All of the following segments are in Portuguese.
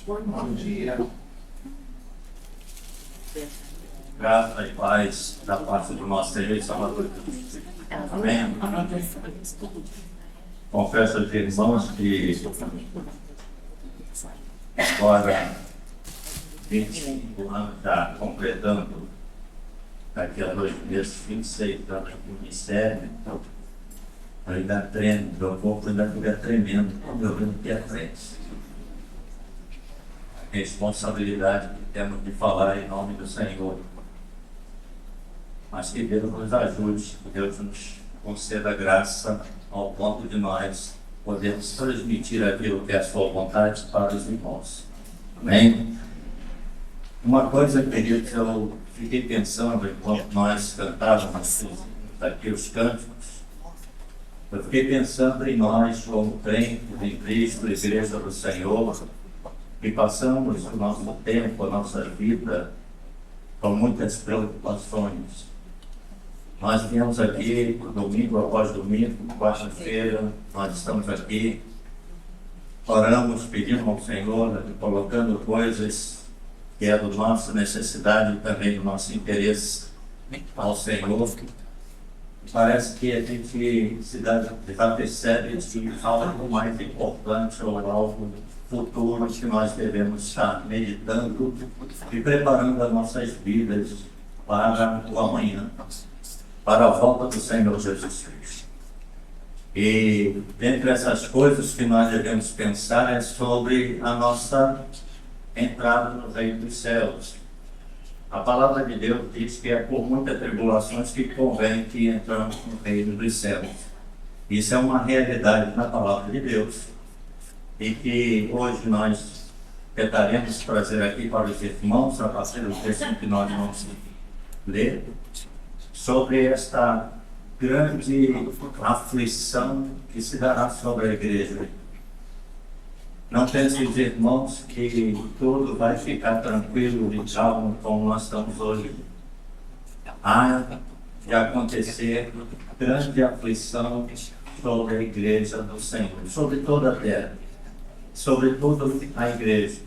Bom dia. Graça e paz da parte do nosso Senhor e Salvador. Amém. Confesso aos irmãos que agora 25 anos já completando, daqui a 2 meses, 26 anos de ministério, ainda tremo, meu corpo ainda fica tremendo, eu vendo que é frente. Responsabilidade que temos de falar em nome do Senhor. Mas que Deus nos ajude, que Deus nos conceda graça ao ponto de nós podermos transmitir aquilo que é a sua vontade para os irmãos. Amém? Uma coisa, queridos, eu fiquei pensando enquanto nós cantávamos aqui os cânticos, eu fiquei pensando em nós como crentes em Cristo, Igreja do Senhor, que passamos o nosso tempo, a nossa vida com muitas preocupações. Nós viemos aqui domingo após domingo, quarta-feira, nós estamos aqui, oramos, pedimos ao Senhor, colocando coisas que é da nossa necessidade e também do nosso interesse ao Senhor. Parece que a gente já percebe que algo mais importante ou algo futuro que nós devemos estar meditando e preparando as nossas vidas para o amanhã, para a volta do Senhor Jesus Cristo. E dentre essas coisas que nós devemos pensar é sobre a nossa entrada no reino dos céus. A palavra de Deus diz que é por muitas tribulações que convém que entramos no reino dos céus. Isso é uma realidade na palavra de Deus e que hoje nós tentaremos trazer aqui para os irmãos, a partir do texto que nós vamos ler, sobre esta grande aflição que se dará sobre a igreja. Não pense, irmãos, que tudo vai ficar tranquilo e calmo como nós estamos hoje. Há de acontecer grande aflição sobre a igreja do Senhor, sobre toda a terra, sobretudo a igreja.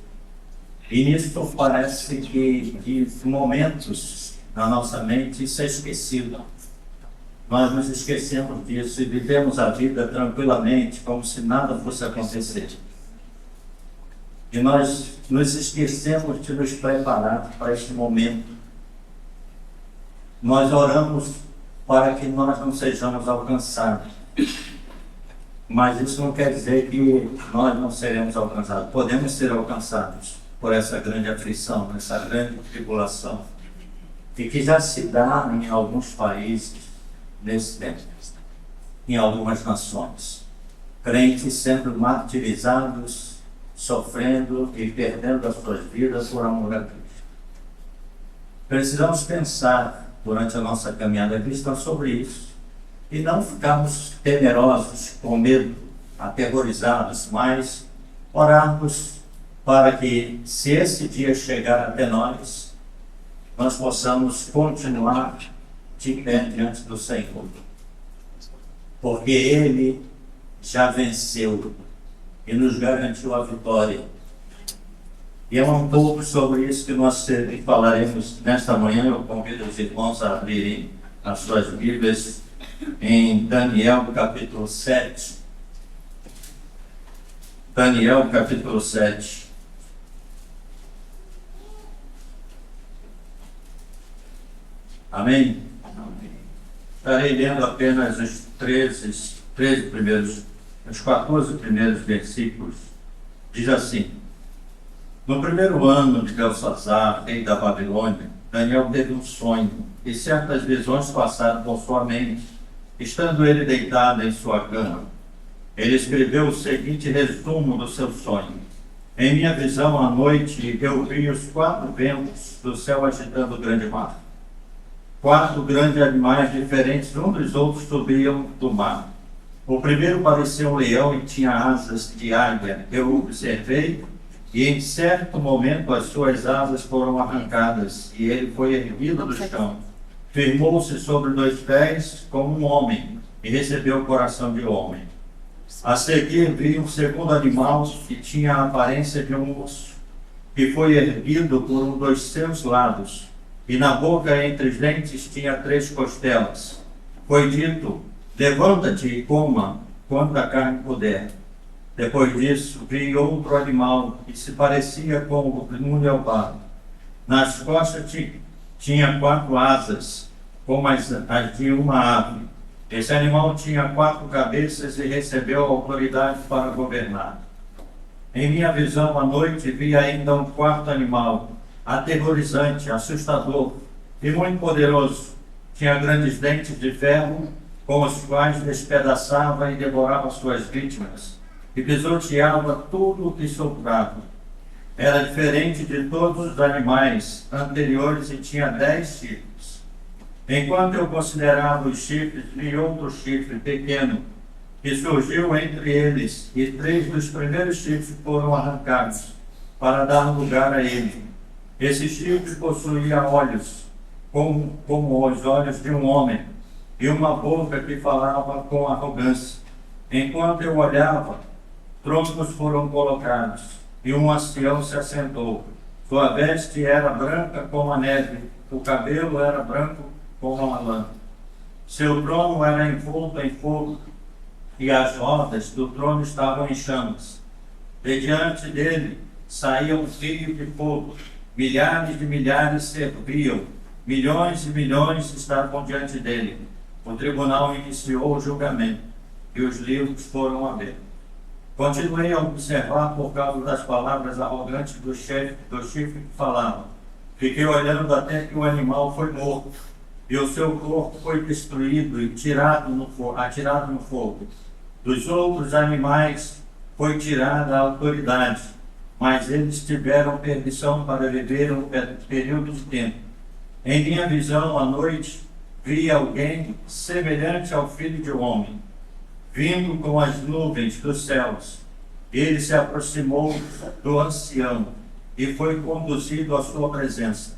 E nisso parece que de momentos na nossa mente isso é esquecido. Nós nos esquecemos disso e vivemos a vida tranquilamente, como se nada fosse acontecer. E nós nos esquecemos de nos preparar para este momento. Nós oramos para que nós não sejamos alcançados. Mas isso não quer dizer que nós não seremos alcançados. Podemos ser alcançados por essa grande aflição, essa grande tribulação, e que já se dá em alguns países nesse tempo, em algumas nações. Crentes sendo martirizados, sofrendo e perdendo as suas vidas por amor a Cristo. Precisamos pensar durante a nossa caminhada cristã sobre isso e não ficarmos temerosos, com medo, aterrorizados, mas orarmos para que, se esse dia chegar até nós possamos continuar de pé diante do Senhor, porque Ele já venceu e nos garantiu a vitória. E é um pouco sobre isso que nós falaremos nesta manhã. Eu convido os irmãos a abrirem as suas Bíblias em Daniel capítulo 7. Daniel capítulo 7. Amém? Estarei lendo apenas os 13 primeiros, os 14 primeiros versículos. Diz assim: no primeiro ano de Belsazar, rei da Babilônia, Daniel teve um sonho, e certas visões passaram por sua mente. Estando ele deitado em sua cama, ele escreveu o seguinte resumo do seu sonho: em minha visão à noite, eu vi os 4 ventos do céu agitando o grande mar. 4 grandes animais diferentes, um dos outros, subiam do mar. O primeiro parecia um leão e tinha asas de águia. Eu o observei, e em certo momento as suas asas foram arrancadas, e ele foi erguido do chão. Firmou-se sobre 2 pés como um homem, e recebeu o coração de homem. A seguir vi um segundo animal que tinha a aparência de um urso. que foi erguido por um dos seus lados, e na boca entre os dentes tinha 3 costelas. Foi dito: levanta-te e coma quanta carne puder. Depois disso, vi outro animal que se parecia com um leopardo. Nas costas tinha 4 asas, como as de uma ave. Esse animal tinha 4 cabeças e recebeu autoridade para governar. Em minha visão à noite vi ainda um 4º animal, aterrorizante, assustador e muito poderoso. Tinha grandes dentes de ferro, com os quais despedaçava e devorava suas vítimas, e pisoteava tudo o que soprava. Era diferente de todos os animais anteriores e tinha 10 chifres. Enquanto eu considerava os chifres, vi outro chifre pequeno, que surgiu entre eles, e 3 dos primeiros chifres foram arrancados, para dar lugar a ele. Esse chifre possuía olhos, como os olhos de um homem, e uma boca que falava com arrogância. Enquanto eu olhava, troncos foram colocados, e um ancião se assentou. Sua veste era branca como a neve, o cabelo era branco como a lã. Seu trono era envolto em fogo, e as rodas do trono estavam em chamas. De diante dele saía um rio de fogo. Milhares de milhares serviam, milhões e milhões estavam diante dele. O tribunal iniciou o julgamento, e os livros foram abertos. Continuei a observar por causa das palavras arrogantes do chifre que falava. Fiquei olhando até que o animal foi morto, e o seu corpo foi destruído e atirado no fogo. Dos outros animais foi tirada a autoridade, mas eles tiveram permissão para viver um período de tempo. Em minha visão à noite, vi alguém semelhante ao Filho de Homem, vindo com as nuvens dos céus. Ele se aproximou do ancião e foi conduzido à sua presença.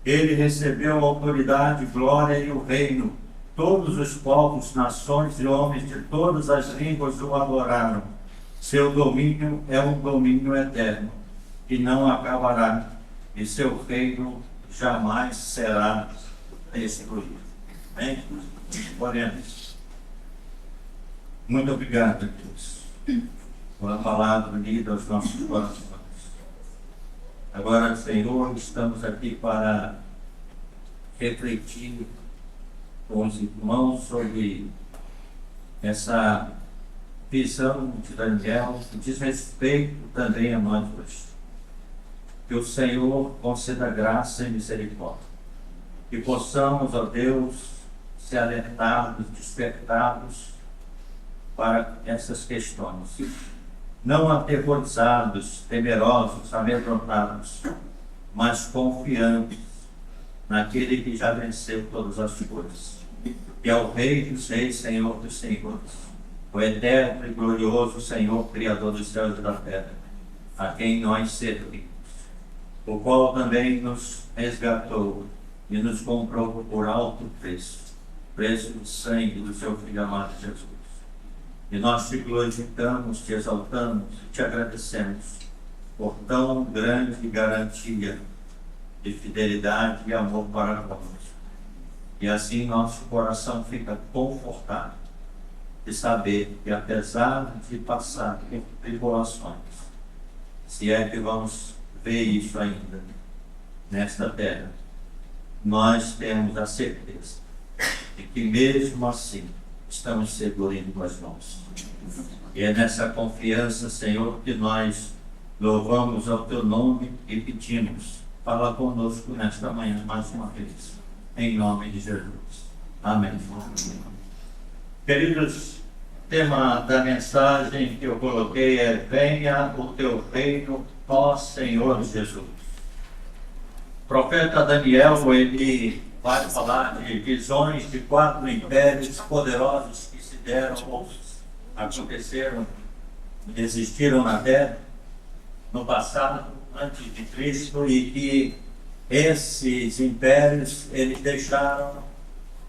Ele recebeu a autoridade, glória e o reino. Todos os povos, nações e homens de todas as línguas o adoraram. Seu domínio é um domínio eterno, que não acabará, e seu reino jamais será destruído. Amém? Oremos. Muito obrigado, Deus, pela palavra lida aos nossos corações. Agora, Senhor, estamos aqui para refletir com os irmãos sobre essa visão de Daniel, que diz respeito também a nós hoje. Que o Senhor conceda graça e misericórdia. Que possamos, ó Deus, ser alertados, despertados para essas questões. Não aterrorizados, temerosos, amedrontados, mas confiantes naquele que já venceu todas as coisas. Que é o Rei dos Reis, Senhor dos Senhores, o eterno e glorioso Senhor, Criador dos céus e da terra, a quem nós servimos, o qual também nos resgatou e nos comprou por alto preço, preço do sangue do seu Filho amado Jesus. E nós te glorificamos, te exaltamos e te agradecemos por tão grande garantia de fidelidade e amor para nós. E assim nosso coração fica confortado de saber que, apesar de passar por tribulações, se é que vamos ver isso ainda nesta terra, nós temos a certeza de que mesmo assim estamos seguros em tuas mãos. E é nessa confiança, Senhor, que nós louvamos ao teu nome e pedimos: fala conosco nesta manhã mais uma vez, em nome de Jesus. Amém. Queridos, o tema da mensagem que eu coloquei é: venha o teu reino, ó Senhor Jesus. O profeta Daniel, ele vai falar de visões de 4 impérios poderosos que se deram, aconteceram, existiram na terra no passado, antes de Cristo, e que esses impérios eles deixaram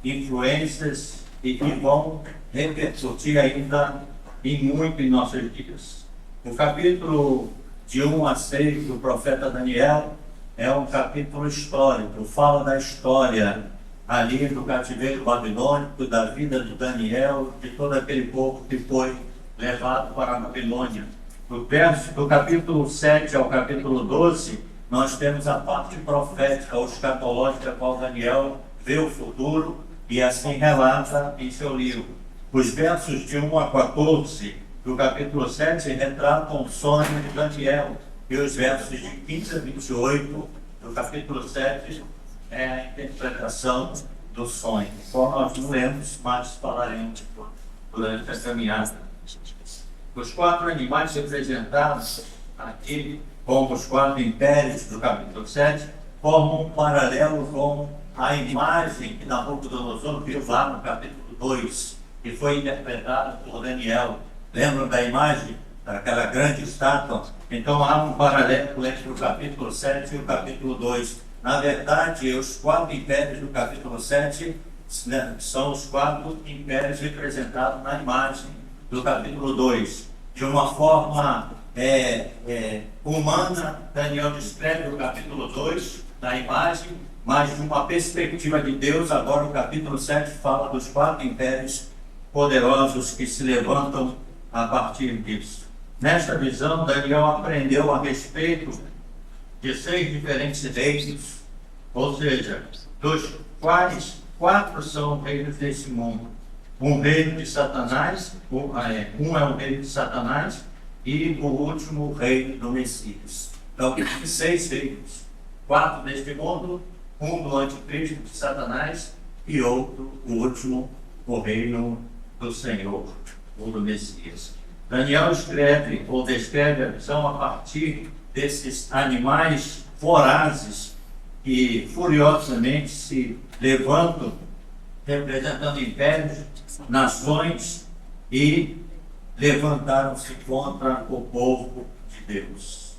influências e que vão repercutir ainda em muito em nossos dias. O capítulo de 1 a 6 do profeta Daniel é um capítulo histórico, fala da história ali do cativeiro babilônico, da vida de Daniel, de todo aquele povo que foi levado para a Babilônia. Do capítulo 7 ao capítulo 12, nós temos a parte profética ou escatológica, qual Daniel vê o futuro e assim relata em seu livro. Os versos de 1 a 14 do capítulo 7 retratam o sonho de Daniel, e os versos de 15 a 28 do capítulo 7 é a interpretação do sonho. Só nós não lemos, mas falaremos durante a caminhada. Os 4 animais representados aqui, como os 4 impérios do capítulo 7, formam um paralelo com a imagem que Nabucodonosor viu lá no capítulo 2, que foi interpretada por Daniel. Lembram da imagem daquela grande estátua? Então há um paralelo entre o capítulo 7 e o capítulo 2. Na verdade, os 4 impérios do capítulo 7 são os 4 impérios representados na imagem do capítulo 2. De uma forma humana, Daniel descreve o capítulo 2 na imagem, mas de uma perspectiva de Deus, agora o capítulo 7 fala dos 4 impérios poderosos que se levantam a partir disso. Nesta visão, Daniel aprendeu a respeito de 6 diferentes reinos, ou seja, dos quais 4 são reinos desse mundo. Um reino de Satanás, um é o reino de Satanás, e o último o reino do Messias. Então, 6 reinos, 4 deste mundo, um do anticristo de Satanás e outro, o último, o reino do Senhor, ou do Messias. Daniel escreve ou descreve a visão a partir desses animais vorazes que furiosamente se levantam, representando impérios, nações, e levantaram-se contra o povo de Deus.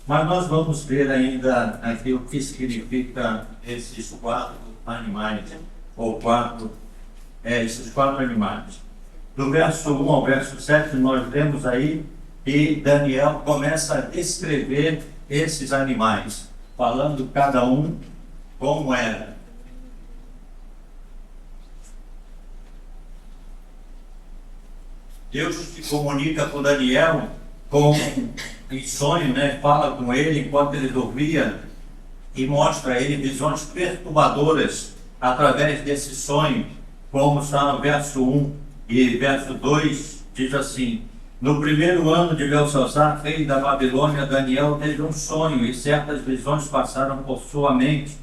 Mas nós vamos ver ainda aqui o que significa esses 4 animais, ou esses 4 animais. Do verso 1 ao verso 7, nós lemos aí que Daniel começa a descrever esses animais, falando cada um como era. Deus se comunica com Daniel em sonho, fala com ele enquanto ele dormia e mostra a ele visões perturbadoras através desse sonho, como está no verso 1 e verso 2, diz assim: no primeiro ano de Belsazar, rei da Babilônia, Daniel teve um sonho e certas visões passaram por sua mente,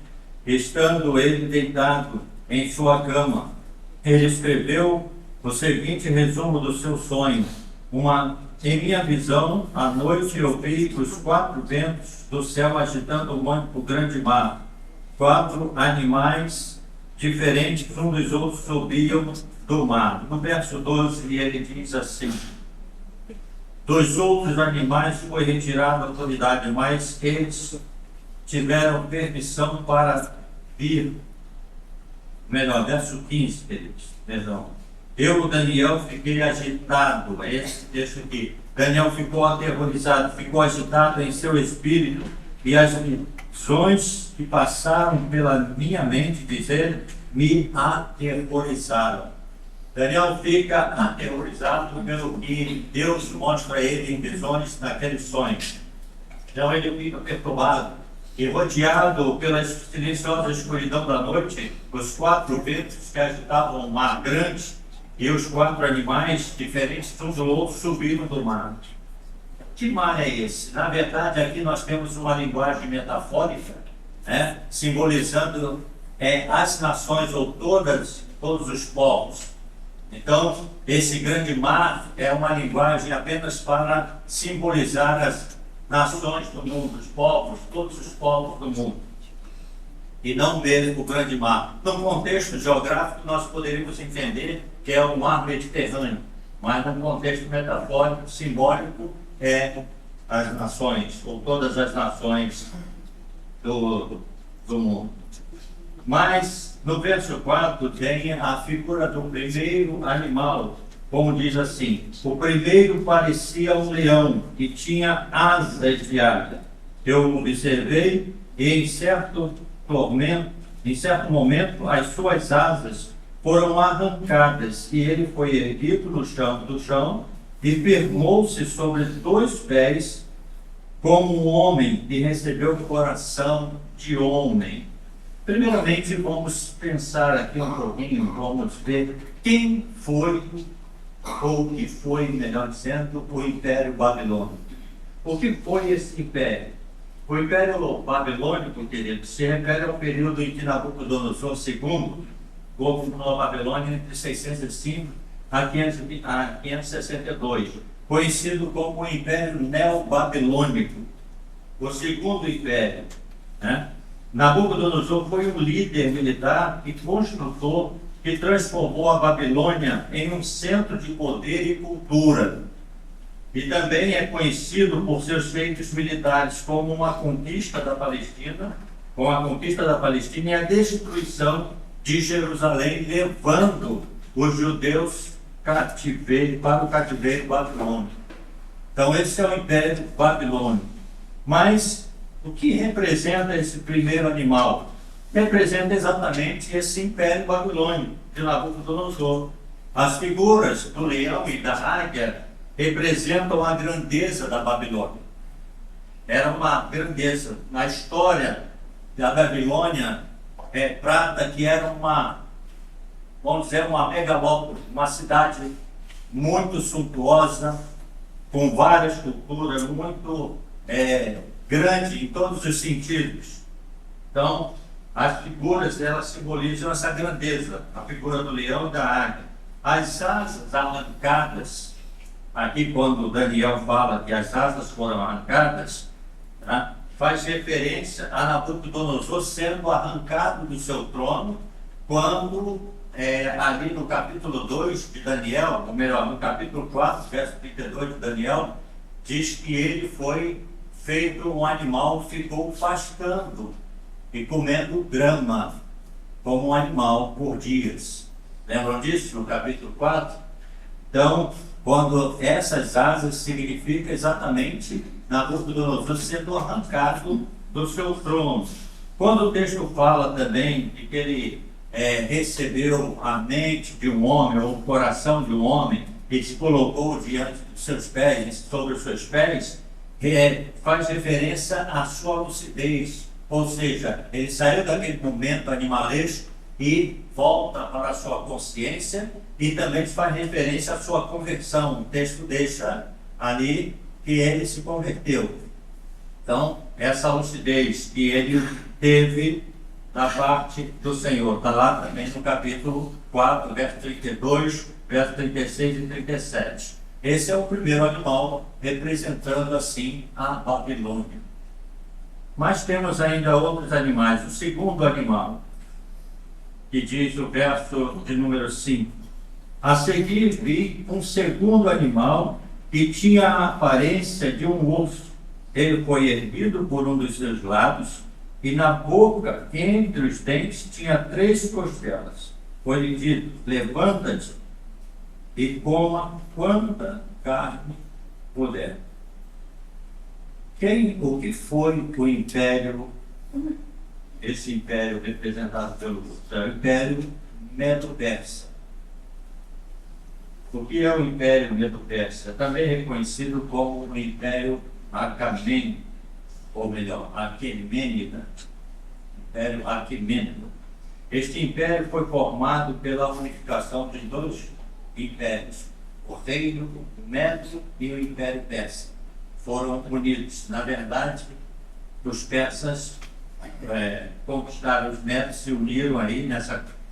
estando ele deitado em sua cama. Ele escreveu o seguinte resumo do seu sonho: em minha visão, à noite eu vi os 4 ventos do céu agitando o grande mar. 4 animais diferentes uns dos outros subiam do mar. No verso 12 ele diz assim: dos outros animais foi retirada a autoridade, mas eles tiveram permissão para vir. Melhor, verso 15, queridos, perdão. Eu, Daniel, fiquei agitado. Esse texto aqui. Daniel ficou aterrorizado, ficou agitado em seu espírito, e as visões que passaram pela minha mente, diz ele, me aterrorizaram. Daniel fica aterrorizado pelo que Deus mostra a ele em visões naquele sonho. Então ele fica perturbado e rodeado pela silenciosa escuridão da noite, os 4 ventos que agitavam o mar grande e os 4 animais diferentes uns do outro subiram do mar. Que mar é esse? Na verdade, aqui nós temos uma linguagem metafórica, simbolizando as nações ou todos os povos. Então, esse grande mar é uma linguagem apenas para simbolizar as nações do mundo, os povos, todos os povos do mundo, e não mesmo o grande mar. No contexto geográfico, nós poderíamos entender que é o mar Mediterrâneo, mas no contexto metafórico, simbólico, é as nações, ou todas as nações do mundo. Mas no verso 4 tem a figura do primeiro animal, como diz assim: o primeiro parecia um leão e tinha asas de águia. Eu observei e em certo momento, as suas asas foram arrancadas e ele foi erguido do chão e firmou-se sobre 2 pés como um homem e recebeu o coração de homem. Primeiramente, vamos pensar aqui um pouquinho, vamos ver quem foi, ou que foi, melhor dizendo, o Império Babilônico. O que foi esse império? O Império Babilônico, querido, se refere ao período em que Nabucodonosor II governou a Babilônia entre 605 a 562, conhecido como o Império Neobabilônico, o segundo império, né? Nabucodonosor foi um líder militar e construtor que transformou a Babilônia em um centro de poder e cultura. E também é conhecido por seus feitos militares como uma conquista da Palestina, com a conquista da Palestina e a destruição de Jerusalém, levando os judeus para o cativeiro babilônico. Então esse é o Império Babilônico. Mas o que representa esse primeiro animal? Representa exatamente esse Império Babilônico de Nabucodonosor. As figuras do leão e da águia representam a grandeza da Babilônia. Era uma grandeza. Na história da Babilônia, trata que era vamos dizer, uma megalópole, uma cidade muito suntuosa, com várias culturas, muito grande em todos os sentidos. Então, as figuras, elas simbolizam essa grandeza, a figura do leão e da águia. As asas arrancadas, aqui quando Daniel fala que as asas foram arrancadas, tá? Faz referência a Nabucodonosor sendo arrancado do seu trono, quando ali no capítulo 2 de Daniel, ou melhor, no capítulo 4, verso 32 de Daniel, diz que ele foi feito um animal, ficou pastando e comendo grama, como um animal por dias. Lembram disso no capítulo 4? Então, quando essas asas significa exatamente Nabucodonosor sendo arrancado do seu trono. Quando o texto fala também de que ele recebeu a mente de um homem, ou o coração de um homem, e se colocou diante dos seus pés, sobre os seus pés, faz referência à sua lucidez. Ou seja, ele saiu daquele momento animalesco e volta para a sua consciência, e também faz referência à sua conversão. O texto deixa ali que ele se converteu. Então, essa lucidez que ele teve da parte do Senhor, está lá também no capítulo 4, verso 32, verso 36 e 37. Esse é o primeiro animal, representando assim a Babilônia. Mas temos ainda outros animais. O segundo animal, que diz o verso de número 5. A seguir vi um segundo animal que tinha a aparência de um urso. Ele foi erguido por um dos seus lados, e na boca, entre os dentes, tinha 3 costelas. Foi-lhe dito: levanta-te e coma quanta carne puder. O que foi o império, esse império representado pelo Império Medo-Persa? O que é o Império Medo-Persa? Também reconhecido como o Império Aquemênida, ou melhor, Aquemênida. Império Aquemênida. Este império foi formado pela unificação de 2 impérios, o Reino Medo e o Império Persa. Foram unidos. Na verdade, os persas conquistaram os medos, se uniram aí,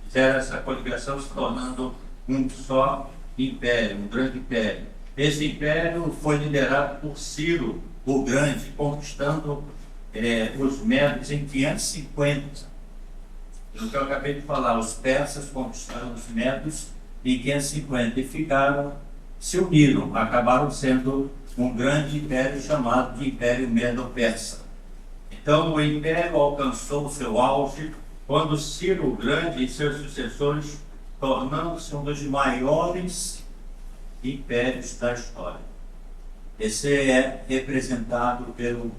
fizeram essa coligação, se tornando um só império, um grande império. Esse império foi liderado por Ciro o Grande, conquistando os medos em 550. O que eu acabei de falar, os persas conquistaram os medos em 550 e se uniram, acabaram sendo um grande império chamado de Império Medo-Persa. Então o império alcançou seu auge quando Ciro o Grande e seus sucessores, tornando-se um dos maiores impérios da história. Esse é representado pelo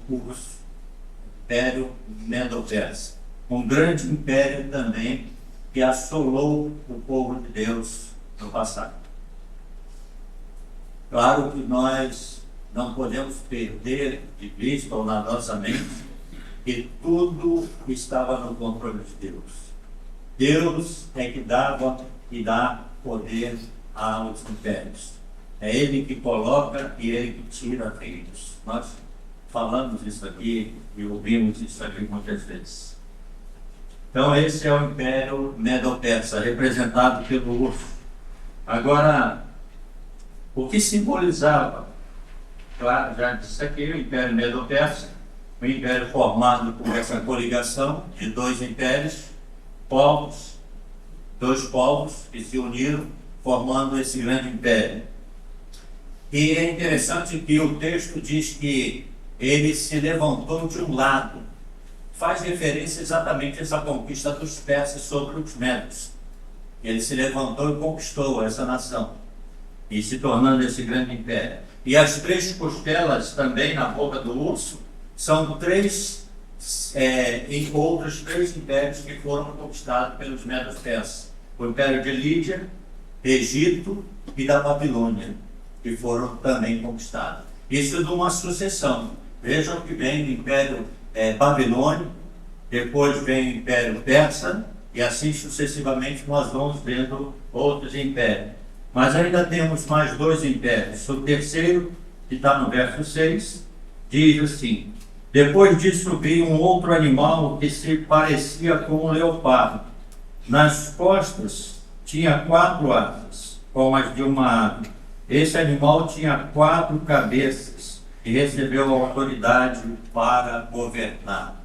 Império Medo-Persa, um grande império também que assolou o povo de Deus no passado. Claro que nós não podemos perder de vista ou na nossa mente que tudo estava no controle de Deus. Deus é que dava e dá poder aos impérios. É Ele que coloca e Ele que tira reinos. Nós falamos isso aqui e ouvimos isso aqui muitas vezes. Então esse é o Império Medo-Persa, representado pelo urso. Agora, o que simbolizava? Claro, já disse aqui, o Império Medo-Persa, um império formado por essa coligação de dois impérios, dois povos que se uniram, formando esse grande império. E é interessante que o texto diz que ele se levantou de um lado. Faz referência exatamente a essa conquista dos persas sobre os medos. Ele se levantou e conquistou essa nação, e se tornando esse grande império. E as três costelas também na boca do urso são outros três impérios que foram conquistados pelos medos persas. O Império de Lídia, Egito e da Babilônia, que foram também conquistados. Isso de uma sucessão. Vejam que vem o Império Babilônico, depois vem o Império Persa, e assim sucessivamente nós vamos vendo outros impérios. Mas ainda temos mais dois impérios. O terceiro, que está no verso 6, diz assim: depois disso vi um outro animal que se parecia com um leopardo. Nas costas tinha 4 asas, como as de uma ave. Esse animal tinha 4 cabeças e recebeu autoridade para governar.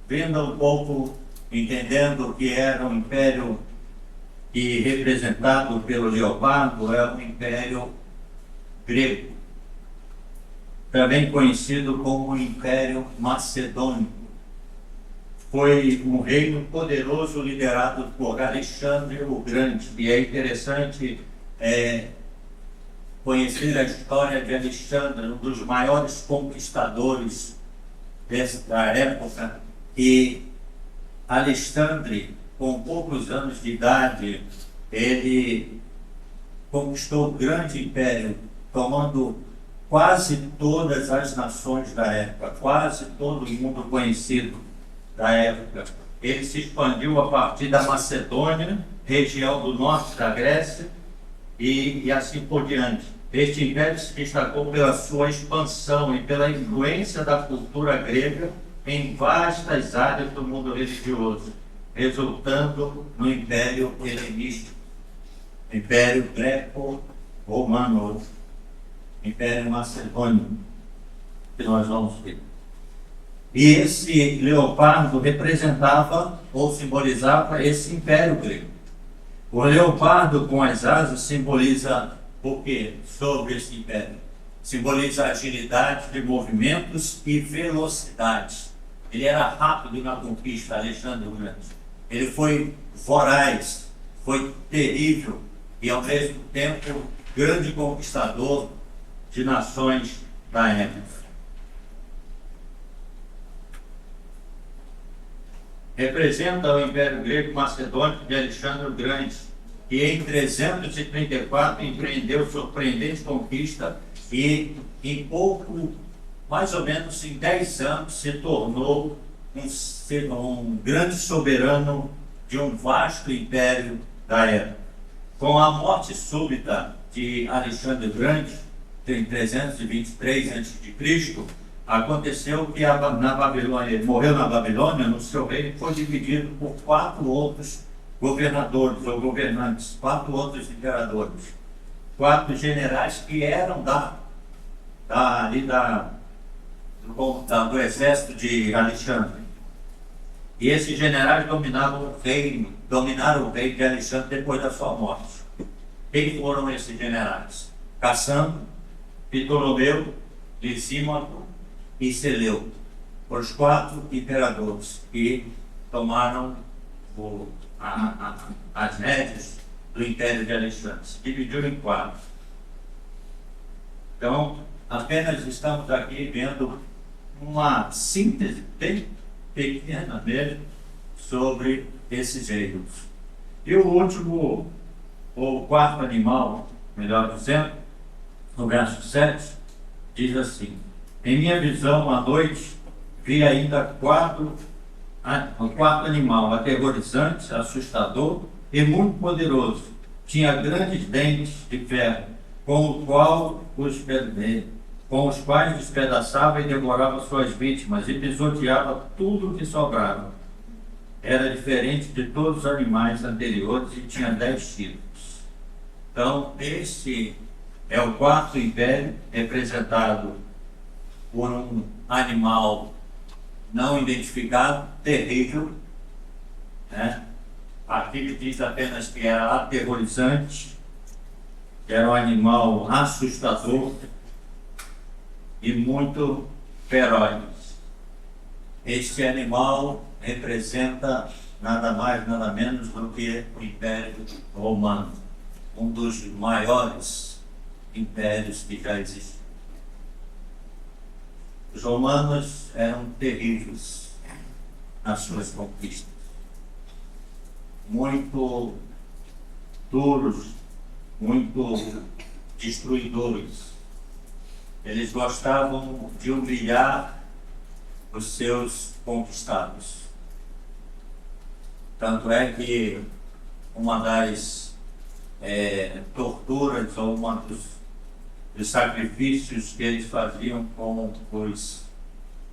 Vendo um pouco, entendendo que era um império que, representado pelo leopardo, é um império grego, também conhecido como Império Macedônico. Foi um reino poderoso liderado por Alexandre o Grande. E é interessante conhecer a história de Alexandre, um dos maiores conquistadores desta época. E Alexandre, com poucos anos de idade, ele conquistou um grande império, tomando quase todas as nações da época, quase todo mundo conhecido da época. Ele se expandiu a partir da Macedônia, região do norte da Grécia, e assim por diante. Este império se destacou pela sua expansão e pela influência da cultura grega em vastas áreas do mundo religioso, resultando no Império Helenístico, Império Greco-Romano, Império Macedônico, que nós vamos ver. E esse leopardo representava ou simbolizava esse império grego. O leopardo com as asas simboliza o quê sobre esse império? Simboliza agilidade de movimentos e velocidade. Ele era rápido na conquista, Alexandre o Grande. Ele foi voraz, foi terrível e, ao mesmo tempo, grande conquistador de nações da época. Representa o Império Grego Macedônico de Alexandre o Grande, que em 334 empreendeu surpreendente conquista e em mais ou menos em 10 anos, se tornou um grande soberano de um vasto império da época. Com a morte súbita de Alexandre o Grande, em 323 a.C., aconteceu que na Babilônia, ele morreu na Babilônia, no seu reino, foi dividido por 4 outros governadores ou governantes, 4 outros imperadores, 4 generais que eram do exército de Alexandre. E esses generais dominaram o reino de Alexandre depois da sua morte. Quem foram esses generais? Cassandro, Ptolomeu, Lisímaco e Seleuco, os 4 imperadores que tomaram as rédeas do Império de Alexandre. Se dividiu em 4. Então, apenas estamos aqui vendo uma síntese bem pequena dele sobre esses reinos. E o último, ou quarto animal, melhor dizendo, no verso 7, diz assim: em minha visão, à noite, vi ainda um quarto animal, aterrorizante, assustador e muito poderoso. Tinha grandes dentes de ferro, com os quais despedaçava e devorava suas vítimas e pisoteava tudo que sobrava. Era diferente de todos os animais anteriores e tinha 10 chifres. Então, este é o quarto império, representado por um animal não identificado, terrível, né? Aqui diz apenas que era aterrorizante, que era um animal assustador e muito feroz. Este animal representa nada mais, nada menos do que o Império Romano, um dos maiores impérios que já existiram. Os romanos eram terríveis nas suas conquistas, muito duros, muito destruidores. Eles gostavam de humilhar os seus conquistados. Tanto é que uma das torturas ou uma dos sacrifícios que eles faziam com os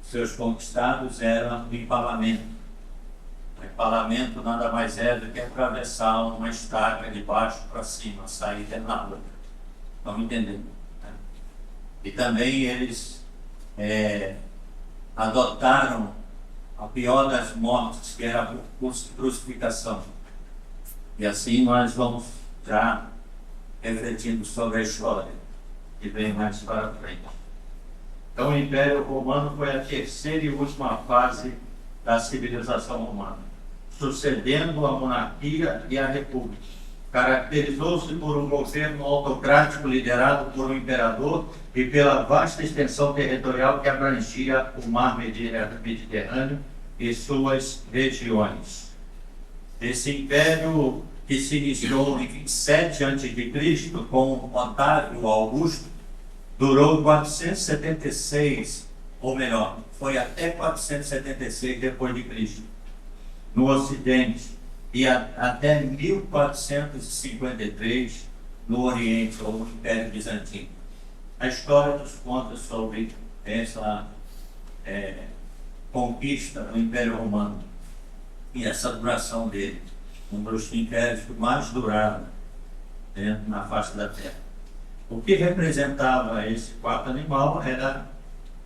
seus conquistados era o empalamento. O empalamento nada mais é do que atravessar uma estaca de baixo para cima, sair dentro da rua. Estão entendendo? Né? E também eles adotaram a pior das mortes, que era a crucificação. E assim nós vamos já refletindo sobre a história que vem mais para frente. Então, o Império Romano foi a terceira e última fase da civilização romana, sucedendo a monarquia e a república. Caracterizou-se por um governo autocrático liderado por um imperador e pela vasta extensão territorial que abrangia o mar Mediterrâneo e suas regiões. Esse império, que se iniciou em 27 a.C. com Otávio Augusto, durou 476, ou melhor, foi até 476 depois de Cristo, no Ocidente, e até 1453 no Oriente, ou no Império Bizantino. A história nos conta sobre essa conquista do Império Romano e essa duração dele, um dos impérios que mais duraram na face da Terra. O que representava esse quarto animal era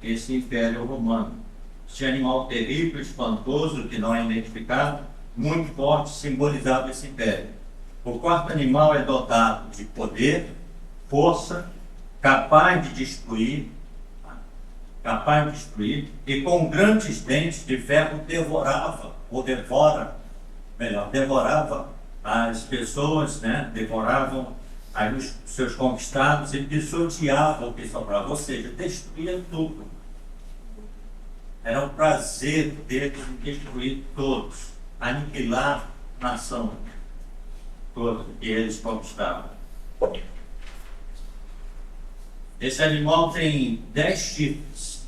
esse Império Romano. Esse animal terrível, espantoso, que não é identificado, muito forte, simbolizava esse império. O quarto animal é dotado de poder, força, capaz de destruir, e com grandes dentes de ferro devorava as pessoas, né? Devoravam os seus conquistados e pisoteava o que sobrava, ou seja, destruía tudo. Era um prazer deles em destruir todos, aniquilar a nação toda que eles conquistavam. Esse animal tem 10 chifres,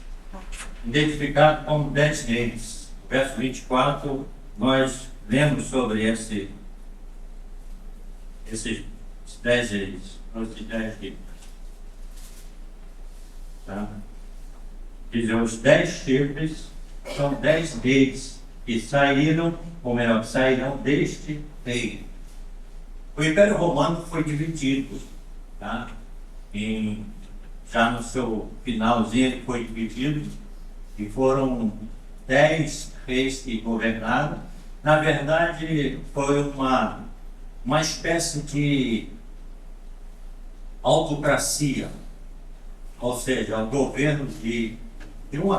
identificado como 10 reis. Verso 24, nós lemos sobre esses 10 reis, os 10 chifres. Tá? Dizer, os 10 chifres são 10 reis que saíram, ou melhor, sairão deste reino. O Império Romano foi dividido, tá? Já no seu finalzinho ele foi dividido e foram 10 reis que governaram. Na verdade, foi uma espécie de autocracia, ou seja, o governo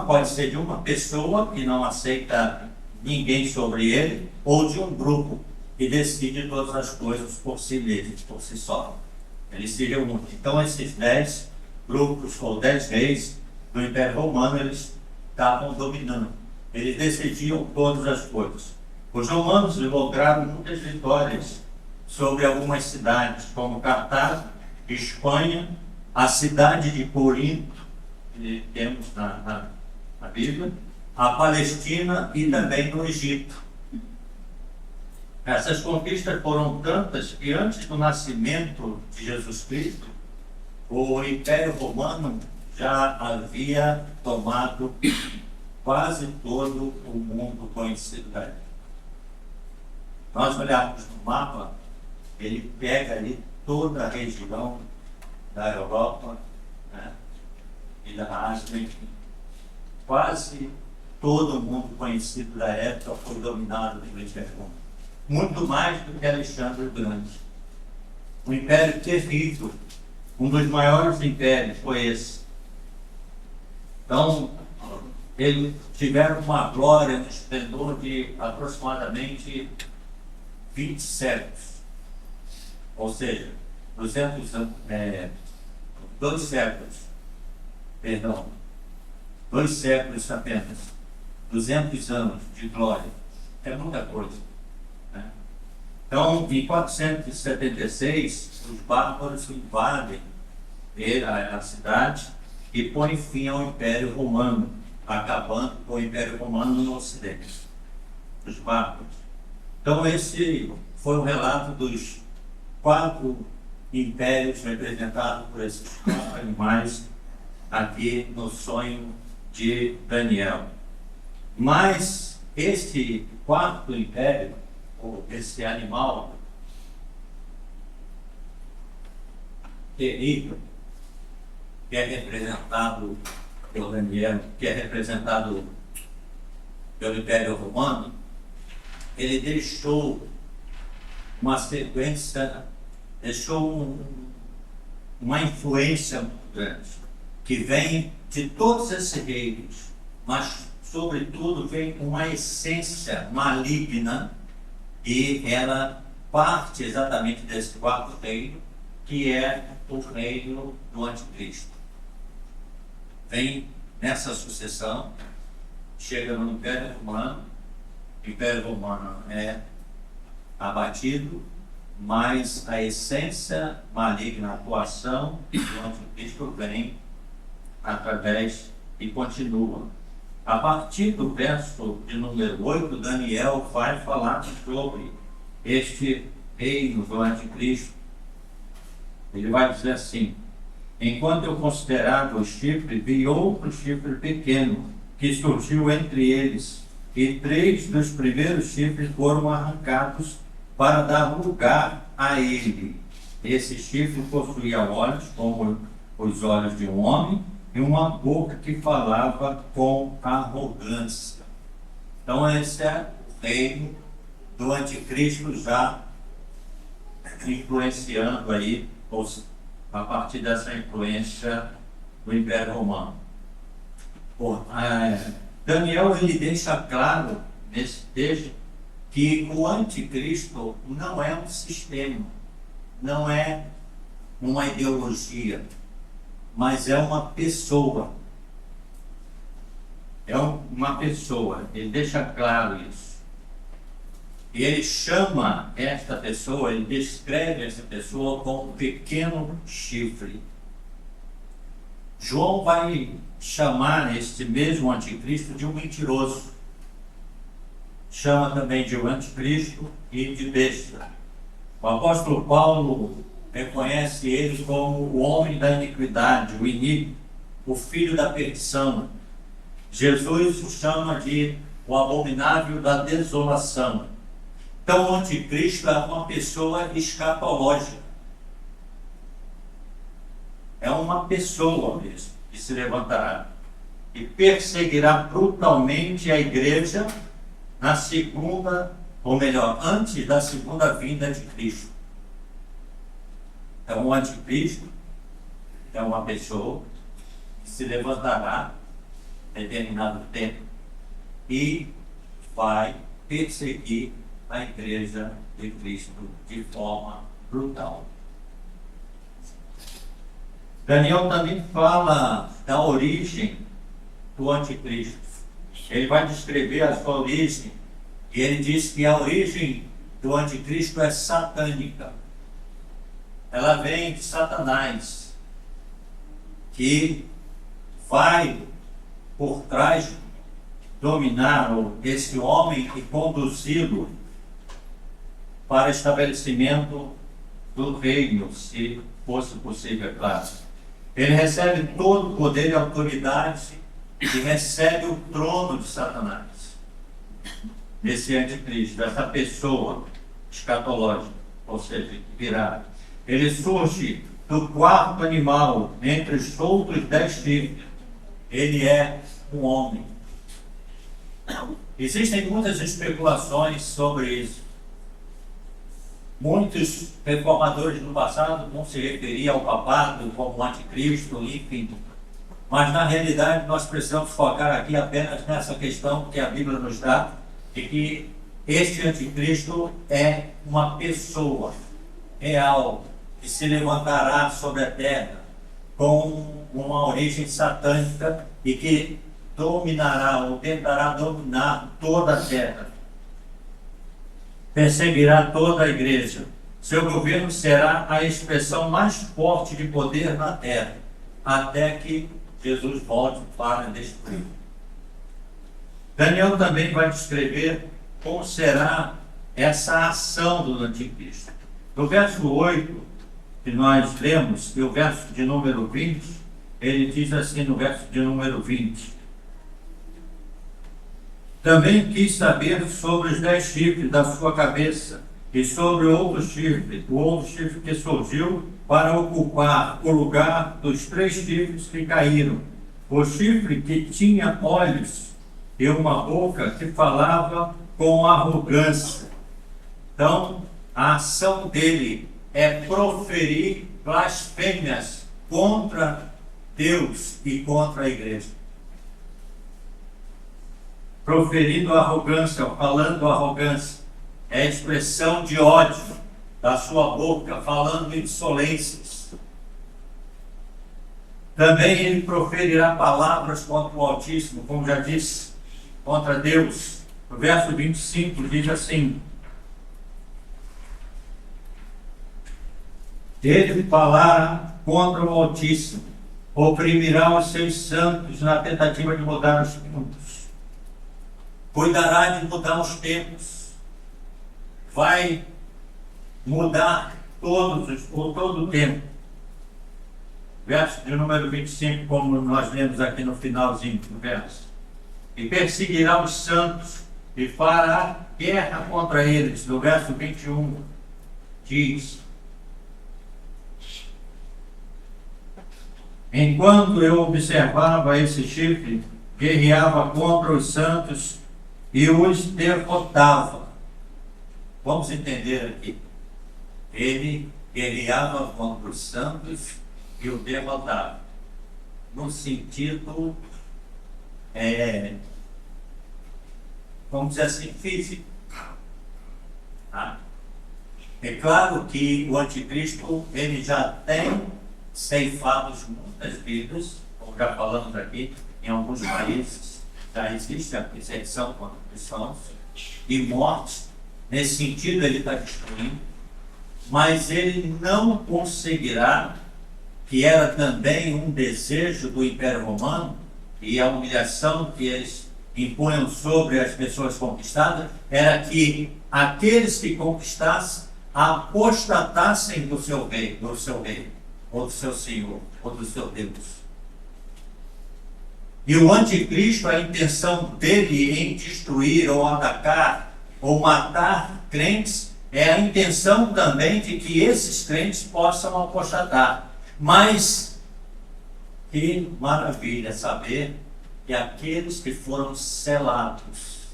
pode ser de uma pessoa que não aceita ninguém sobre ele, ou de um grupo que decide todas as coisas por si mesmo, por si só. Eles seriam muitos. Então, esses 10 grupos ou 10 reis do Império Romano, eles estavam dominando. Eles decidiam todas as coisas. Os romanos lograram muitas vitórias sobre algumas cidades, como Cartago, Espanha, a cidade de Corinto, que temos na Bíblia, a Palestina e também no Egito. Essas conquistas foram tantas que antes do nascimento de Jesus Cristo, o Império Romano já havia tomado quase todo o mundo conhecido da época. Nós olharmos no mapa, ele pega ali toda a região da Europa, né, e da Ásia, enfim. Quase todo o mundo conhecido da época foi dominado pelo Império Romano. Muito mais do que Alexandre o Grande. Um império terrível. Um dos maiores impérios foi esse. Então, eles tiveram uma glória no esplendor de aproximadamente 20 séculos. Ou seja, 2 séculos. Perdão. 2 séculos apenas. 200 anos de glória. É muita coisa. Né? Então, em 476, os bárbaros invadem a cidade e põem fim ao Império Romano, acabando com o Império Romano no Ocidente. Os bárbaros. Então, esse foi o relato dos 4 impérios representados por esses 4 animais aqui no sonho de Daniel. Mas este 4º império, ou esse animal terrível, que é representado pelo Daniel, que é representado pelo Império Romano, ele deixou uma sequência, deixou uma influência muito grande, que vem de todos esses reinos, mas, sobretudo, vem com uma essência maligna, e ela parte exatamente desse 4º reino, que é o reino do Anticristo. Vem nessa sucessão, chega no Império Romano, o Império Romano é abatido, mas a essência maligna, a atuação do Anticristo vem através e continua. A partir do verso de número 8, Daniel vai falar sobre este reino do Anticristo. Ele vai dizer assim: enquanto eu considerava o chifre, vi outro chifre pequeno, que surgiu entre eles, e 3 dos primeiros chifres foram arrancados para dar lugar a ele. Esse chifre possuía olhos como os olhos de um homem, e uma boca que falava com arrogância. Então esse é o reino do Anticristo, já influenciando aí, a partir dessa influência do Império Romano. Daniel ele deixa claro nesse texto que o Anticristo não é um sistema, não é uma ideologia, mas é uma pessoa. É uma pessoa, ele deixa claro isso. E ele chama esta pessoa, ele descreve essa pessoa como um pequeno chifre. João vai chamar este mesmo anticristo de um mentiroso. Chama também de um anticristo e de besta. O apóstolo Paulo reconhece ele como o homem da iniquidade, o iníquo, o filho da perdição. Jesus o chama de o abominável da desolação. Então, o anticristo é uma pessoa escatológica. É uma pessoa mesmo que se levantará e perseguirá brutalmente a igreja na segunda, ou melhor, antes da segunda vinda de Cristo. Então, o anticristo é uma pessoa que se levantará em determinado tempo e vai perseguir a igreja de Cristo de forma brutal. Daniel também fala da origem do anticristo. Ele vai descrever a sua origem, e ele diz que a origem do anticristo é satânica. Ela vem de Satanás, que vai por trás dominar esse homem e conduzi-lo para estabelecimento do reino, se fosse possível, é claro. Ele recebe todo o poder e autoridade e recebe o trono de Satanás. Esse anticristo, essa pessoa escatológica, ou seja, que virá. Ele surge do quarto animal, entre os outros 10 chifres. Ele é um homem. Existem muitas especulações sobre isso. Muitos reformadores no passado vão se referir ao papado como anticristo, enfim. Mas na realidade nós precisamos focar aqui apenas nessa questão que a Bíblia nos dá, de que este anticristo é uma pessoa real, que se levantará sobre a terra com uma origem satânica e que dominará ou tentará dominar toda a terra. Perseguirá toda a igreja. Seu governo será a expressão mais forte de poder na terra, até que Jesus volte para destruir. Daniel também vai descrever como será essa ação do anticristo. No verso 8, que nós lemos, e o verso de número 20, ele diz assim no verso de número 20: também quis saber sobre os 10 chifres da sua cabeça e sobre o outro chifre que surgiu para ocupar o lugar dos 3 chifres que caíram. O chifre que tinha olhos e uma boca que falava com arrogância. Então, a ação dele é proferir blasfêmias contra Deus e contra a igreja. Proferindo arrogância, falando arrogância, é a expressão de ódio da sua boca, falando insolências. Também ele proferirá palavras contra o Altíssimo, como já disse, contra Deus. No verso 25 diz assim: ele falará contra o Altíssimo, oprimirá os seus santos na tentativa de mudar os tempos. Cuidará de mudar os tempos. Vai mudar todo o tempo. Verso de número 25, como nós lemos aqui no finalzinho do verso. E perseguirá os santos e fará guerra contra eles. No verso 21 diz: enquanto eu observava esse chifre, guerreava contra os santos e os derrotava. Vamos entender aqui. Ele guerreava contra os santos e o derrotava. No sentido, vamos dizer assim, físico. É claro que o anticristo, ele já tem ceifado muitas vidas, como já falamos aqui, em alguns países já existe a perseguição contra cristãos e morte. Nesse sentido, ele está destruindo, mas ele não conseguirá, que era também um desejo do Império Romano, e a humilhação que eles impunham sobre as pessoas conquistadas, era que aqueles que conquistassem apostatassem do seu rei, ou do seu Senhor, ou do seu Deus. E o anticristo, a intenção dele em destruir, ou atacar, ou matar crentes, é a intenção também de que esses crentes possam apostatar. Mas que maravilha saber que aqueles que foram selados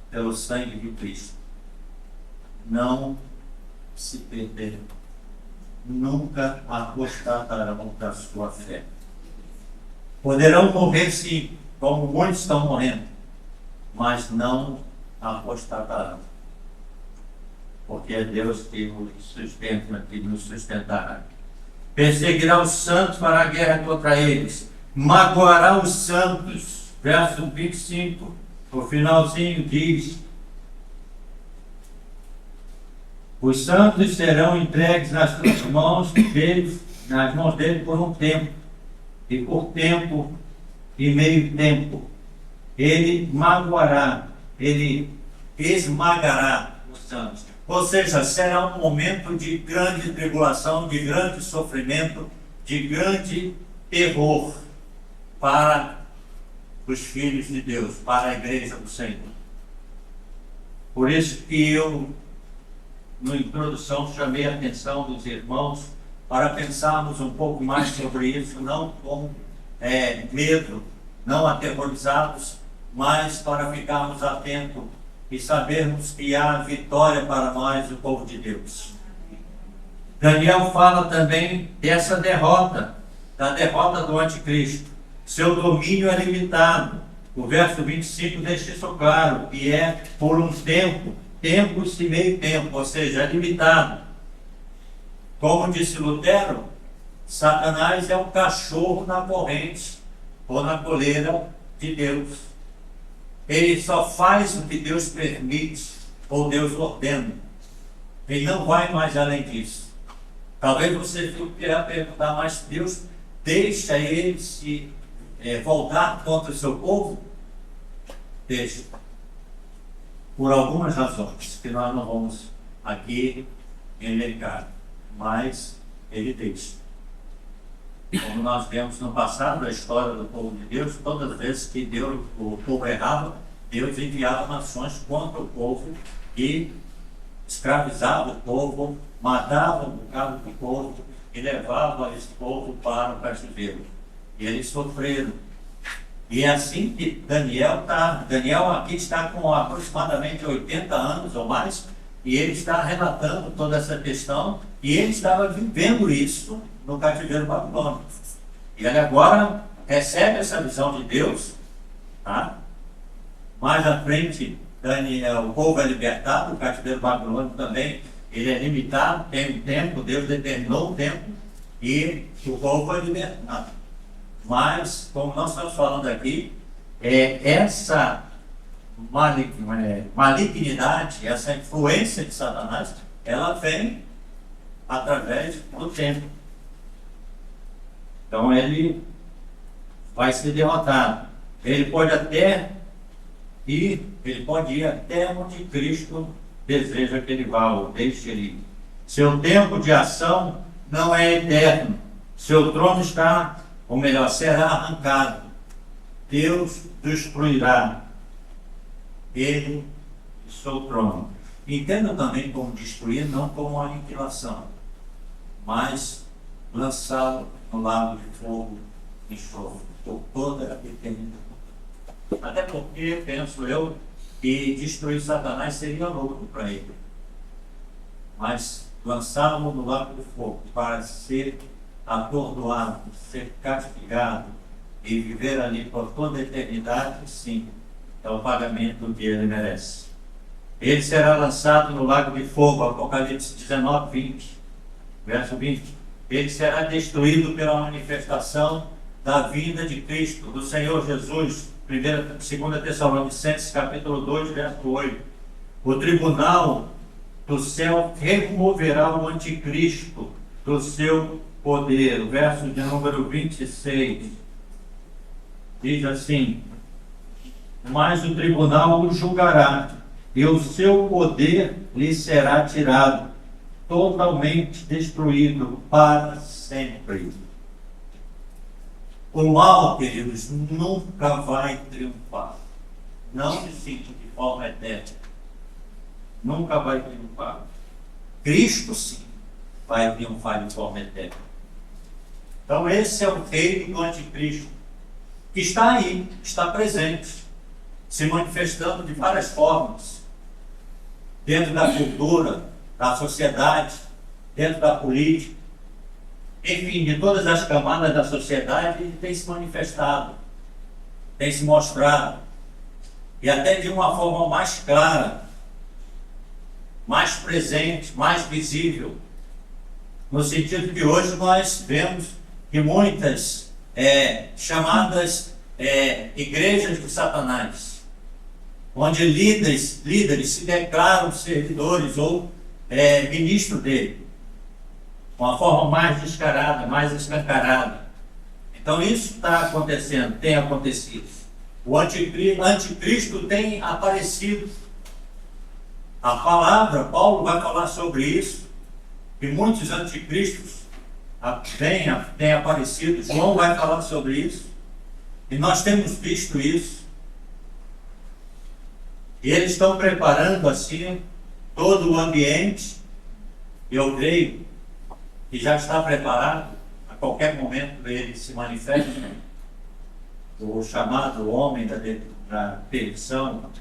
pelo sangue de Cristo não se perderam, nunca apostatarão da sua fé. Poderão morrer sim, como muitos estão morrendo, mas não apostatarão, porque é Deus que os sustenta, que nos sustentará. Perseguirá os santos para a guerra contra eles. Magoará os santos. Verso 25, o finalzinho diz: os santos serão entregues nas mãos dele por um tempo, e por tempo e meio tempo. Ele magoará, ele esmagará os santos. Ou seja, será um momento de grande tribulação, de grande sofrimento, de grande terror para os filhos de Deus, para a igreja do Senhor. Por isso que eu, na introdução, chamei a atenção dos irmãos para pensarmos um pouco mais sobre isso, não com medo, não aterrorizados, mas para ficarmos atentos e sabermos que há vitória para nós, o povo de Deus. Daniel fala também dessa derrota, da derrota do anticristo. Seu domínio é limitado. O verso 25 deixa isso claro, e é por um tempo, tempos e meio tempo, ou seja, é limitado. Como disse Lutero, Satanás é um cachorro na corrente ou na coleira de Deus. Ele só faz o que Deus permite ou Deus ordena. Ele não vai mais além disso. Talvez você queira perguntar, mas Deus deixa ele se voltar contra o seu povo? Deixa. Por algumas razões, que nós não vamos aqui elencar, mas ele deixa. Como nós vemos no passado, a história do povo de Deus, todas as vezes que o povo errava, Deus enviava nações contra o povo e escravizava o povo, matava um bocado do povo e levava esse povo para o cativeiro. E eles sofreram. E é assim que Daniel está. Daniel aqui está com aproximadamente 80 anos ou mais, e ele está relatando toda essa questão, e ele estava vivendo isso no cativeiro babilônico. E ele agora recebe essa visão de Deus, tá? Mais à frente, o povo é libertado, o cativeiro babilônico também, ele é limitado, tem um tempo, Deus determinou um tempo, e o povo foi libertado. Mas, como nós estamos falando aqui, essa malignidade, essa influência de Satanás, ela vem através do tempo. Então ele vai ser derrotado. Ele pode ir até onde Cristo deseja que ele vá, ou deixe ele ir. Seu tempo de ação não é eterno. Seu trono está, ou melhor, será arrancado. Deus destruirá ele e seu trono. Entenda também como destruir, não como uma aniquilação, mas lançá-lo no lago de fogo e enxofre por toda a eternidade. Até porque, penso eu, que destruir Satanás seria louco para ele. Mas lançá-lo no lago de fogo para ser atordoado, ser castigado e viver ali por toda a eternidade, sim, é o pagamento que ele merece. Ele será lançado no lago de fogo, Apocalipse 19, 20, verso 20. Ele será destruído pela manifestação da vinda de Cristo, do Senhor Jesus. 2 Tessalonicenses, capítulo 2, verso 8. O tribunal do céu removerá o anticristo do seu poder. O verso de número 26 diz assim: mas o tribunal o julgará, e o seu poder lhe será tirado, totalmente destruído para sempre. O mal, queridos, nunca vai triunfar. Não me sinto de forma eterna. Nunca vai triunfar. Cristo, sim, vai triunfar de forma eterna. Então esse é o reino do anticristo, que está aí, está presente, se manifestando de várias formas, dentro da cultura, da sociedade, dentro da política, enfim, de todas as camadas da sociedade, ele tem se manifestado, tem se mostrado, e até de uma forma mais clara, mais presente, mais visível. no sentido que hoje nós vemos que muitas chamadas igrejas de Satanás, onde líderes se declaram servidores ou ministros dele, uma forma mais descarada, mais escancarada. Então isso está acontecendo, tem acontecido. O anticristo tem aparecido. A palavra, Paulo vai falar sobre isso, e muitos anticristos têm aparecido. João vai falar sobre isso, e nós temos visto isso. E eles estão preparando assim todo o ambiente. Eu creio que já está preparado. A qualquer momento ele se manifesta. O chamado homem da perdição,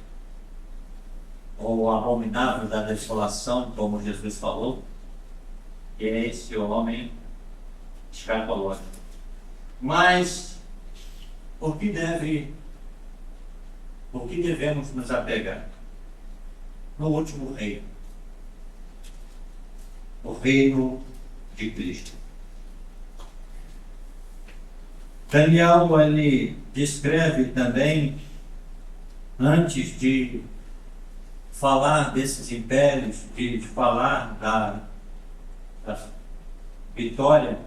ou o abominável da desolação, como Jesus falou, que é esse homem escatológico. Mas o que devemos nos apegar? No último reino, o reino de Cristo. Daniel, ele descreve também, antes de falar desses impérios, de falar da vitória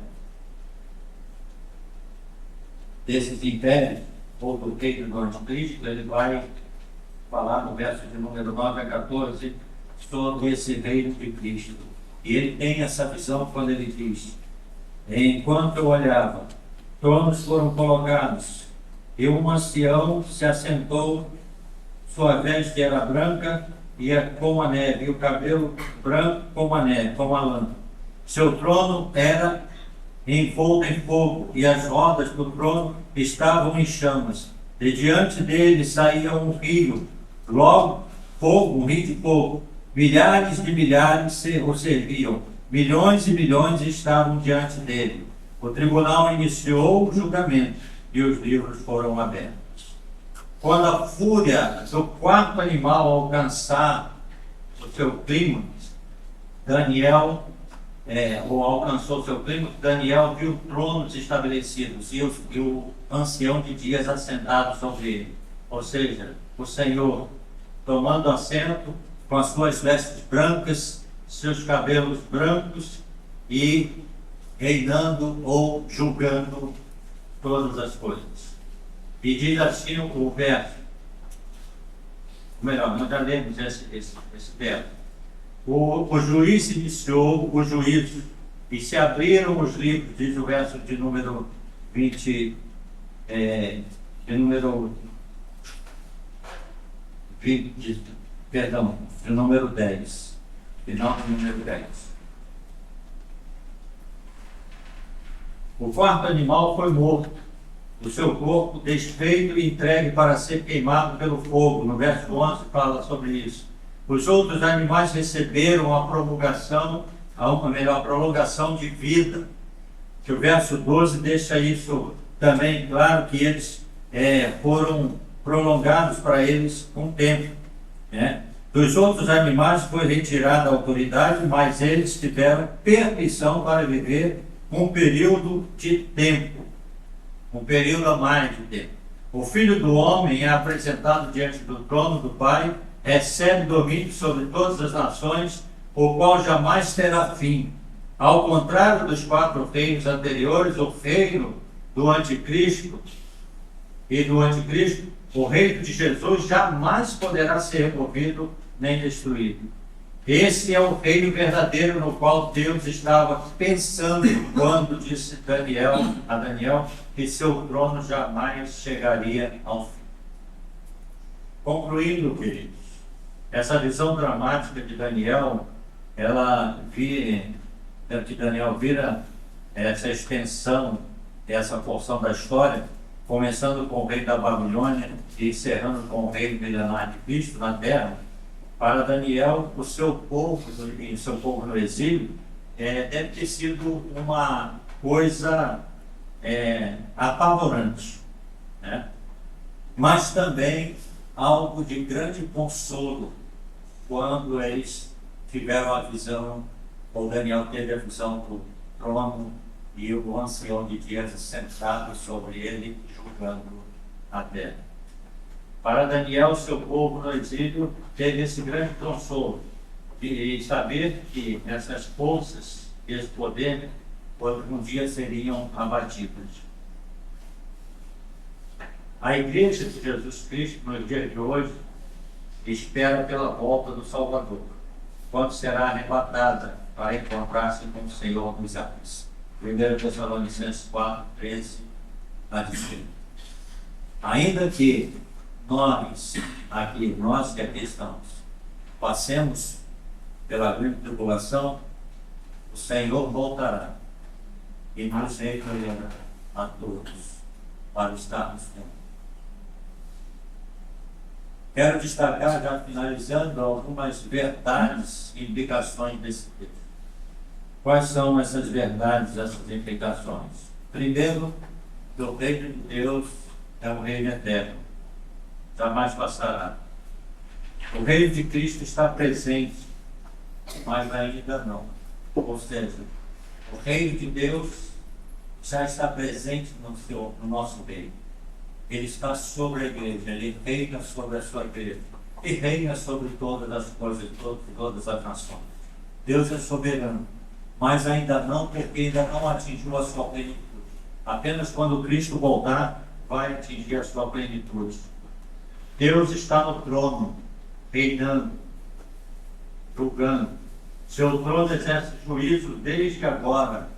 desses impérios, ou do reino do anticristo, ele vai falar no verso de número 9 a 14 sobre esse reino de Cristo. E ele tem essa visão quando ele diz: enquanto eu olhava, tronos foram colocados, e um ancião se assentou, sua veste era branca e como a neve, e o cabelo branco como a neve, como a lã. Seu trono era envolto em fogo, e as rodas do trono estavam em chamas. De diante dele saía um rio, logo fogo, um rio de fogo. Milhares de milhares o serviam, milhões e milhões estavam diante dele. O tribunal iniciou o julgamento e os livros foram abertos. Quando a fúria do quarto animal alcançar o seu clímax, Daniel, ou alcançou o seu clímax, Daniel viu tronos estabelecidos e o ancião de dias assentado sobre ele. Ou seja, o Senhor tomando assento com as suas vestes brancas, seus cabelos brancos e reinando ou julgando todas as coisas. E diz assim o verso, ou melhor, nós já lemos esse verso. O juiz iniciou o juízo e se abriram os livros, diz o verso de número 20, de número 10, final do número 10. O quarto animal foi morto, o seu corpo desfeito e entregue para ser queimado pelo fogo. No verso 11 fala sobre isso. Os outros animais receberam a prolongação de vida, que o verso 12 deixa isso também claro, que eles foram prolongados para eles um tempo. Dos outros animais foi retirada a autoridade, mas eles tiveram permissão para viver um período de tempo, um período a mais de tempo. O Filho do Homem é apresentado diante do trono do Pai, recebe domínio sobre todas as nações, o qual jamais terá fim. Ao contrário dos 4 reinos anteriores, o reino do anticristo o reino de Jesus jamais poderá ser removido nem destruído. Esse é o reino verdadeiro no qual Deus estava pensando quando disse a Daniel que seu trono jamais chegaria ao fim. Concluindo, queridos, essa visão dramática de Daniel, Daniel vira essa extensão, essa porção da história, começando com o rei da Babilônia e encerrando com o rei milenar de Cristo na terra. Para Daniel, o seu povo no exílio, deve ter sido uma coisa apavorante, mas também algo de grande consolo quando eles tiveram a visão, ou Daniel teve a visão trono e o ancião de dias sentado sobre ele, julgando a terra. Para Daniel, seu povo no exílio, teve esse grande consolo de saber que essas forças, esse poder, um dia seriam abatidos. A Igreja de Jesus Cristo, no dia de hoje, espera pela volta do Salvador, quando será arrebatada para encontrar-se com o Senhor dos ares. 1 Tessalonicenses 4, 13 a 18. Ainda que nós que aqui estamos, passemos pela grande tribulação, o Senhor voltará e nos recolherá a todos para estarmos com Ele. Quero destacar, já finalizando, algumas verdades e implicações desse texto. Quais são essas verdades, essas implicações? Primeiro, que o reino de Deus é um reino eterno, jamais passará. O reino de Cristo está presente, mas ainda não. Ou seja, o reino de Deus já está presente no nosso reino. Ele está sobre a igreja, ele reina sobre a sua igreja. E reina sobre todas as coisas, todas as nações. Deus é soberano, mas ainda não, porque ainda não atingiu a sua plenitude. Apenas quando Cristo voltar, vai atingir a sua plenitude. Deus está no trono, reinando, julgando. Seu trono exerce juízo desde agora,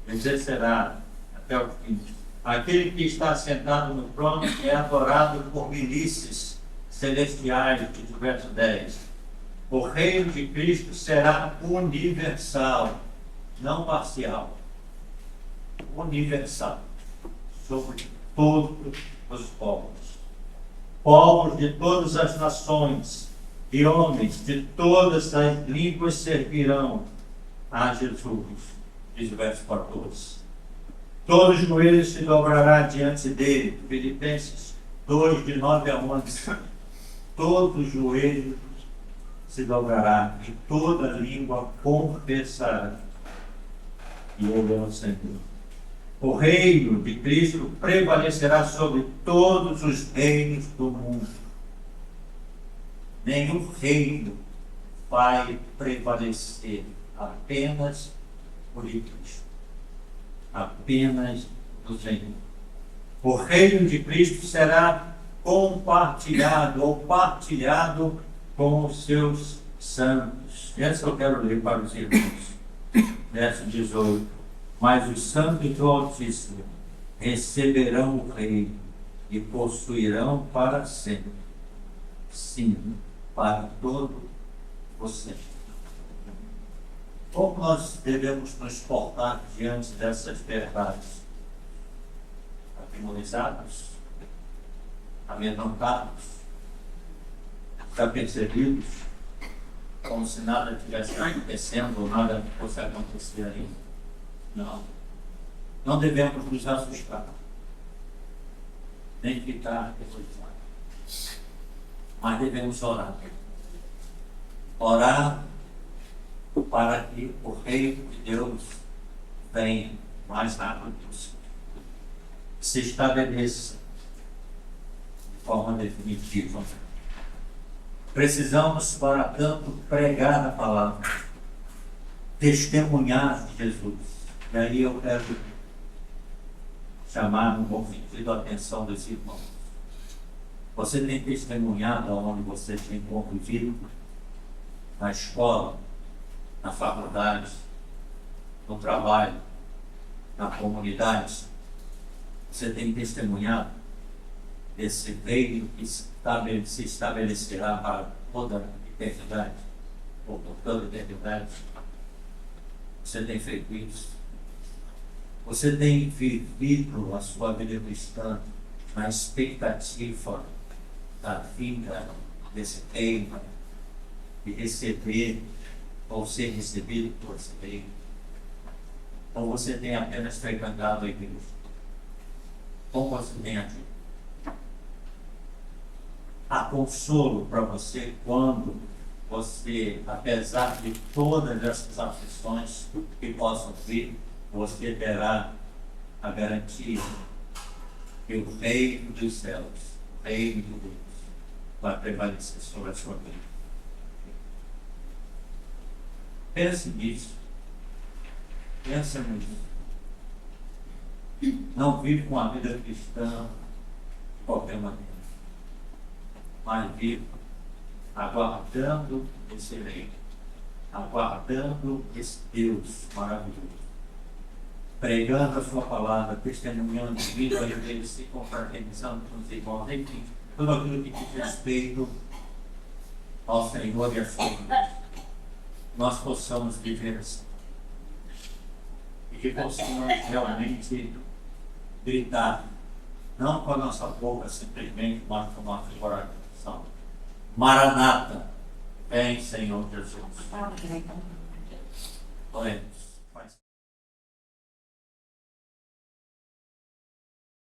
exercerá até o fim. Aquele que está sentado no trono é adorado por milícias celestiais, de verso 10. O reino de Cristo será universal, não parcial. Universal, sobre todos os povos. Povos de todas as nações e homens de todas as línguas servirão a Jesus, diz o verso 14. Todos os joelhos se dobrarão diante dele. Filipenses 2, de 9 a 11. Todos os joelhos se dobrará e toda língua confessará que ele é o Senhor. O reino de Cristo prevalecerá sobre todos os reinos do mundo. Nenhum reino vai prevalecer, apenas o de Cristo. Apenas do Senhor. O reino de Cristo será compartilhado ou partilhado com os seus santos. Essa eu quero ler para os irmãos. Verso 18. Mas os santos do Altíssimo receberão o reino e possuirão para sempre. Sim, para todo o sempre. Como nós devemos nos portar diante dessas verdades? Atemorizados, amedrontados, desapercebidos, como se nada estivesse acontecendo ou nada fosse acontecer ainda. Não. Não devemos nos assustar, nem ficar aterrorizados. Mas devemos orar. Orar para que o reino de Deus venha mais rápido possível, se estabeleça de forma definitiva. Precisamos, para tanto, pregar a palavra, testemunhar de Jesus. E aí eu quero chamar no bom sentido a atenção dos irmãos. Você tem testemunhado onde você tem convivido, na escola, na faculdade, no trabalho, na comunidade. Você tem testemunhado desse reino que se estabelecerá para toda a eternidade, ou por toda a eternidade. Você tem feito isso? Você tem vivido a sua vida cristã na expectativa da vinda desse reino, de receber ou ser recebido por esse reino? Ou você tem apenas frequentado a igreja? Como você tem aqui? Há consolo para você quando você, apesar de todas essas aflições que possam vir, você terá a garantia que o reino dos céus, o reino de Deus, vai prevalecer sobre a sua vida. Pense nisso. Pensa nisso. Não vive com a vida cristã de qualquer maneira, mas vive aguardando esse reino, aguardando esse Deus maravilhoso, pregando a sua palavra, testemunhando, vindo a igreja, se confraternizando com os irmãos, enfim, tudo aquilo que diz respeito ao Senhor e à sua igreja. Nós possamos viver assim. E que possamos realmente gritar, não com a nossa boca simplesmente, mas com a nossa coração. Maranata, vem, Senhor Jesus. Oi.